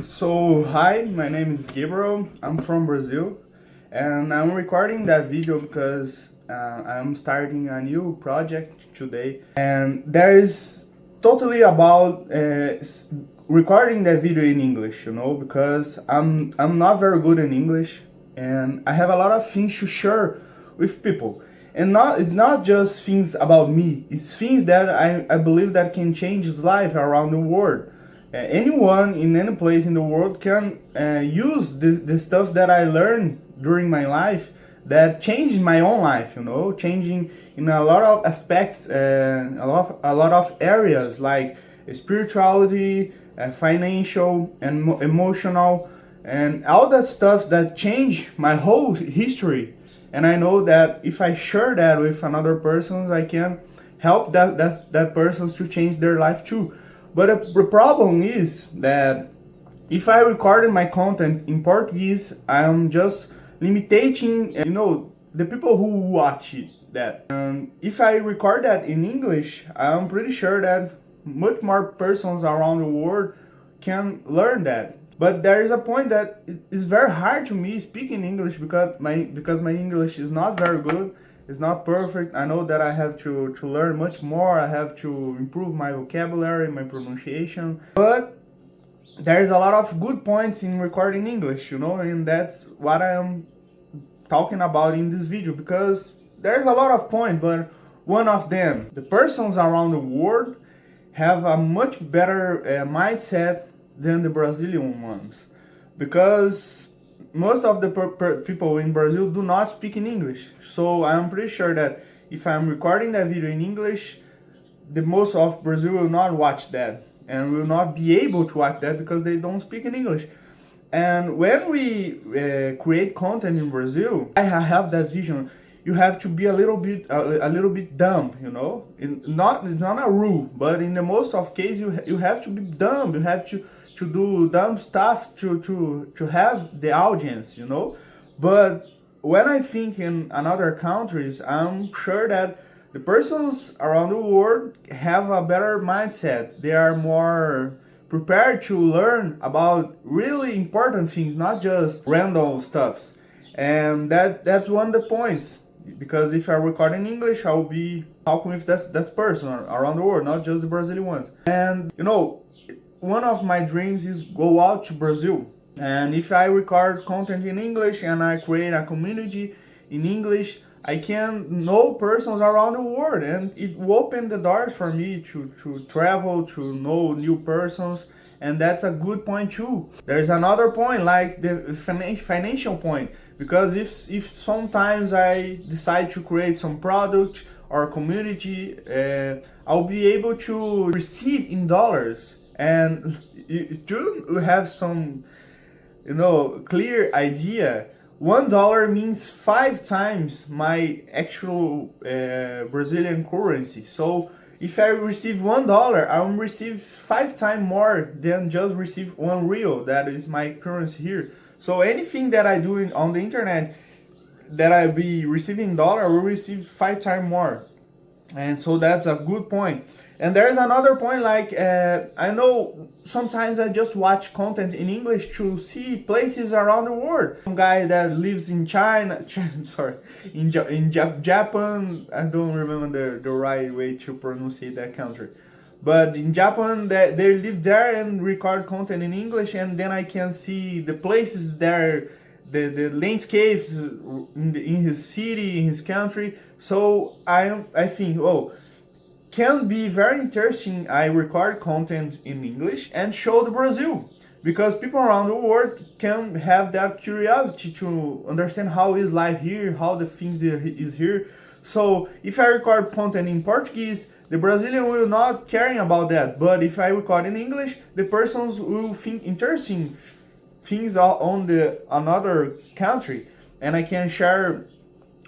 So, hi, my name is Gabriel. I'm from Brazil, and I'm recording that video because I'm starting a new project today, and there is totally about recording that video in English, because I'm not very good in English, and I have a lot of things to share with people. And it's not just things about me, it's things that I believe that can change his life around the world. Anyone in any place in the world can use the stuff that I learned during my life that changed my own life, changing in a lot of aspects, a lot of areas like spirituality, financial, and emotional, and all that stuff that changed my whole history. And I know that if I share that with another person, I can help that persons to change their life too. But the problem is that if I recorded my content in Portuguese, I'm just limiting, the people who watch it. That if I record that in English, I'm pretty sure that much more persons around the world can learn that. But there is a point that it's very hard to me speaking English because my English is not very good. It's not perfect. I know that I have to learn much more. I have to improve my vocabulary, my pronunciation. But there's a lot of good points in recording English, and that's what I am talking about in this video, because there's a lot of points, but one of them, the persons around the world have a much better mindset than the Brazilian ones, because most of the people in Brazil do not speak in English. So I'm pretty sure that if I'm recording that video in English, the most of Brazil will not watch that and will not be able to watch that because they don't speak in English. And when we create content in Brazil, I have that vision. You have to be a little bit dumb, it's not a rule, but in the most of cases you have to be dumb. You have to do dumb stuff to have the audience, But when I think in another countries, I'm sure that the persons around the world have a better mindset. They are more prepared to learn about really important things, not just random stuffs. And that's one of the points. Because if I record in English, I'll be talking with that person around the world, not just the Brazilian ones. And one of my dreams is go out to Brazil. And if I record content in English and I create a community in English, I can know persons around the world, and it will open the doors for me to travel, to know new persons, and that's a good point too. There's another point, like the financial point, because if sometimes I decide to create some product or community, I'll be able to receive in dollars, and to have some clear idea. $1 means 5 times my actual Brazilian currency. So if I receive $1, I will receive 5 times more than just receive 1 real. That is my currency here. So anything that I do on the internet that I be receiving dollar, I will receive 5 times more. And so that's a good point. And there's another point, like I know sometimes I just watch content in English to see places around the world. Some guy that lives in China, sorry, in Japan, I don't remember the right way to pronounce that country. But in Japan, they live there and record content in English, and then I can see the places there, the landscapes in his city, in his country. So I think, can be very interesting. I record content in English and show the Brazil, because people around the world can have that curiosity to understand how is life here, how the things is here. So if I record content in Portuguese, the Brazilian will not caring about that. But if I record in English, the persons will think interesting things on the another country, and I can share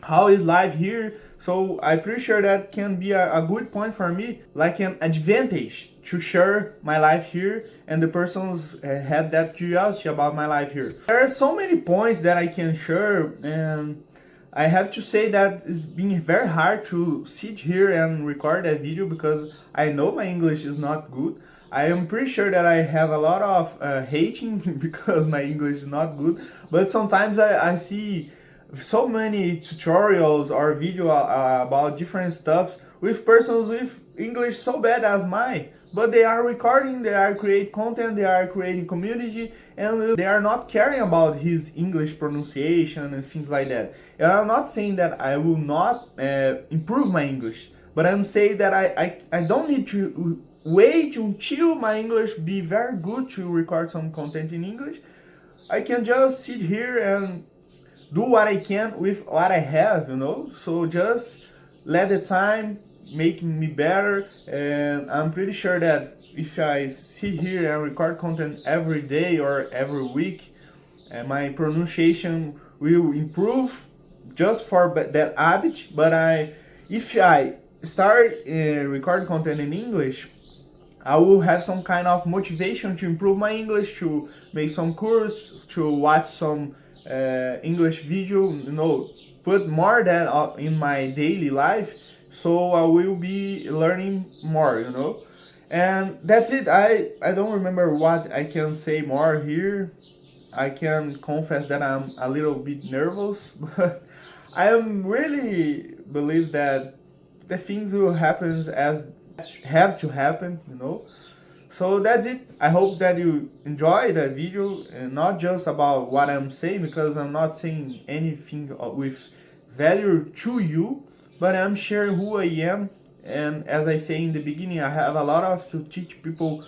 how is life here. So I'm pretty sure that can be a good point for me, like an advantage to share my life here, and the persons had that curiosity about my life here. There are so many points that I can share, and I have to say that it's been very hard to sit here and record that video because I know my English is not good. I am pretty sure that I have a lot of hating because my English is not good, but sometimes I see so many tutorials or video about different stuff with persons with English so bad as mine, but they are recording, they are creating content, they are creating community, and they are not caring about his English pronunciation and things like that. And I'm not saying that I will not improve my English, but I'm saying that I don't need to wait until my English be very good to record some content in English. I can just sit here and do what I can with what I have, you know. So just let the time make me better, and I'm pretty sure that if I sit here and record content every day or every week, my pronunciation will improve just for that habit. But if I start record content in English, I will have some kind of motivation to improve my English, to make some course, to watch some English video, you know, put more that in my daily life, so I will be learning more, you know. And that's it. I don't remember what I can say more here. I can confess that I'm a little bit nervous, but I am really believe that the things will happen as have to happen, you know. So that's it. I hope that you enjoy the video, and not just about what I'm saying, because I'm not saying anything with value to you, but I'm sharing who I am. And as I say in the beginning, I have a lot of to teach people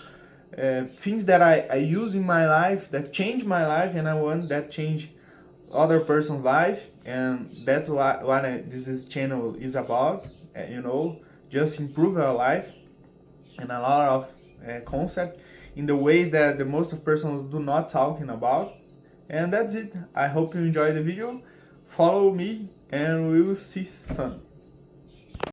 things that I use in my life that change my life, and I want that change other person's life. And that's what this channel is about, you know, just improve our life, and a lot of concept in the ways that the most of persons do not talking about. And that's it. I hope you enjoy the video. Follow me, and we will see soon.